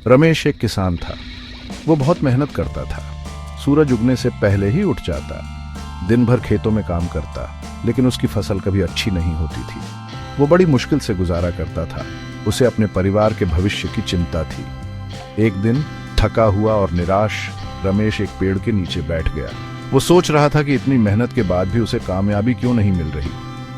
रमेश एक किसान था। वो बहुत मेहनत करता था। सूरज उगने से पहले ही उठ जाता, दिन भर खेतों में काम करता, लेकिन उसकी फसल कभी अच्छी नहीं होती थी। वो बड़ी मुश्किल से गुजारा करता था। उसे अपने परिवार के भविष्य की चिंता थी। एक दिन थका हुआ और निराश रमेश एक पेड़ के नीचे बैठ गया। वो सोच रहा था कि इतनी मेहनत के बाद भी उसे कामयाबी क्यों नहीं मिल रही।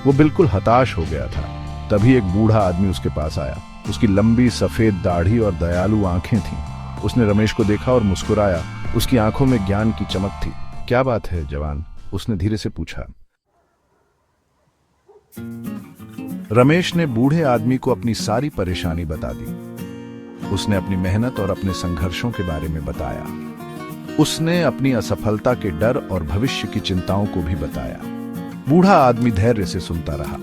वो बिल्कुल हताश हो गया था। तभी एक बूढ़ा आदमी उसके पास आया। उसकी लंबी सफेद दाढ़ी और दयालु आंखें थीं। उसने रमेश को देखा और मुस्कुराया। उसकी आंखों में ज्ञान की चमक थी। क्या बात है जवान? उसने धीरे से पूछा। रमेश ने बूढ़े आदमी को अपनी सारी परेशानी बता दी। उसने अपनी मेहनत और अपने संघर्षों के बारे में बताया। उसने अपनी असफलता के डर और भविष्य की चिंताओं को भी बताया। बूढ़ा आदमी धैर्य से सुनता रहा।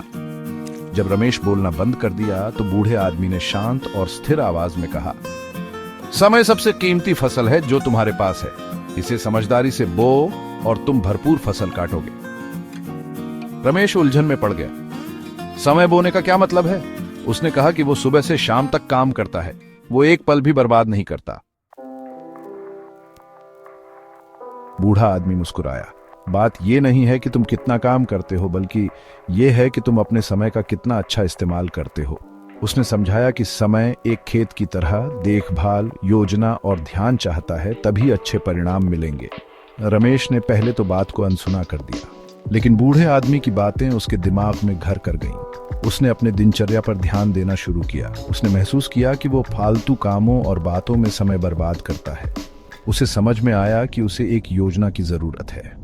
जब रमेश बोलना बंद कर दिया तो बूढ़े आदमी ने शांत और स्थिर आवाज में कहा, समय सबसे कीमती फसल है जो तुम्हारे पास है। इसे समझदारी से बो और तुम भरपूर फसल काटोगे। रमेश उलझन में पड़ गया। समय बोने का क्या मतलब है? उसने कहा कि वो सुबह से शाम तक काम करता है। वो एक पल भी बर्बाद नहीं करता। बूढ़ा आदमी मुस्कुराया। बात यह नहीं है कि तुम कितना काम करते हो, बल्कि यह है कि तुम अपने समय का कितना अच्छा इस्तेमाल करते हो। उसने समझाया कि समय एक खेत की तरह देखभाल, योजना और ध्यान चाहता है, तभी अच्छे परिणाम मिलेंगे। रमेश ने पहले तो बात को अनसुना कर दिया, लेकिन बूढ़े आदमी की बातें उसके दिमाग में घर कर गईं। उसने अपने दिनचर्या पर ध्यान देना शुरू किया। उसने महसूस किया कि वो फालतू कामों और बातों में समय बर्बाद करता है। उसे समझ में आया कि उसे एक योजना की जरूरत है।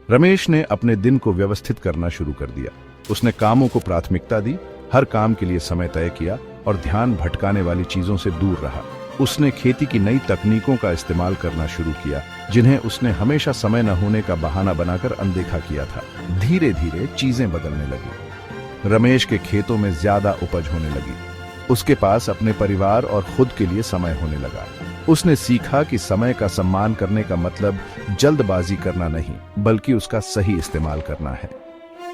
रमेश ने अपने दिन को व्यवस्थित करना शुरू कर दिया। उसने कामों को प्राथमिकता दी, हर काम के लिए समय तय किया और ध्यान भटकाने वाली चीजों से दूर रहा। उसने खेती की नई तकनीकों का इस्तेमाल करना शुरू किया, जिन्हें उसने हमेशा समय न होने का बहाना बनाकर अनदेखा किया था। धीरे धीरे चीजें बदलने लगी। रमेश के खेतों में ज्यादा उपज होने लगी। उसके पास अपने परिवार और खुद के लिए समय होने लगा। उसने सीखा कि समय का सम्मान करने का मतलब जल्दबाजी करना नहीं, बल्कि उसका सही इस्तेमाल करना है।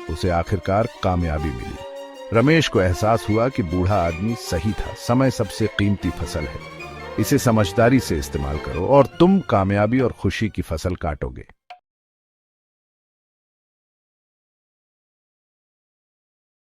उसे आखिरकार कामयाबी मिली। रमेश को एहसास हुआ कि बूढ़ा आदमी सही था। समय सबसे कीमती फसल है। इसे समझदारी से इस्तेमाल करो और तुम कामयाबी और खुशी की फसल काटोगे।